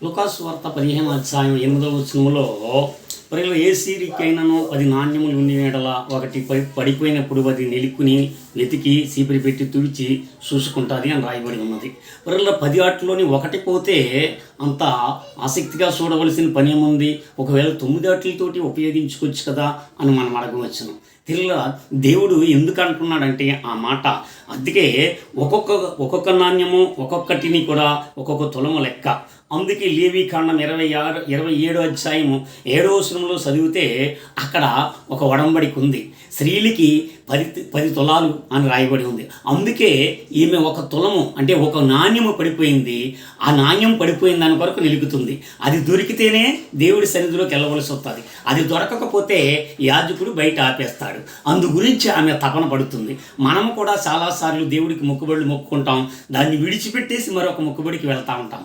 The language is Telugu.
లూకాసు వార్త 15వ అధ్యాయం 8వ వచనములో ప్రజలు ఏ సిరికైనను 10 నాణ్యములు ఉండి ఎడల ఒకటి పడిపోయినప్పుడు అది నిలుక్కుని వెతికి చీపిరి పెట్టి తుడిచి చూసుకుంటుంది అని రాయబడి ఉన్నది. ప్రజల 10 ఆటల్లోని ఒకటి పోతే అంత ఆసక్తిగా చూడవలసిన పని ఏముంది? ఒకవేళ 9 ఆటలతోటి ఉపయోగించుకోవచ్చు కదా అని మనం అడగవచ్చును. తిరిగి దేవుడు ఎందుకు అంటున్నాడంటే ఆ మాట అందుకే ఒక్కొక్క నాణ్యము ఒక్కొక్కటిని కూడా ఒక్కొక్క తులము లెక్క. అందుకే లేవీకాండం 27వ అధ్యాయము 7వ వచనంలో చదివితే అక్కడ ఒక ఒడంబడిక ఉంది. స్త్రీలకి 10 తులాలు అని రాయబడి ఉంది. అందుకే ఈమె ఒక తులము అంటే ఒక నాణ్యము పడిపోయింది. ఆ నాణ్యం పడిపోయిన దాని కొరకు నిలుగుతుంది. అది దొరికితేనే దేవుడి సన్నిధిలోకి వెళ్ళవలసి వస్తుంది. అది దొరకకపోతే యాజకుడు బయట ఆపేస్తాడు. అందు గురించి ఆమె తపన పడుతుంది. మనము కూడా చాలాసార్లు దేవుడికి మొక్కుబడులు మొక్కుకుంటాం, దాన్ని విడిచిపెట్టేసి మరొక మొక్కుబడికి వెళ్తూ ఉంటాం.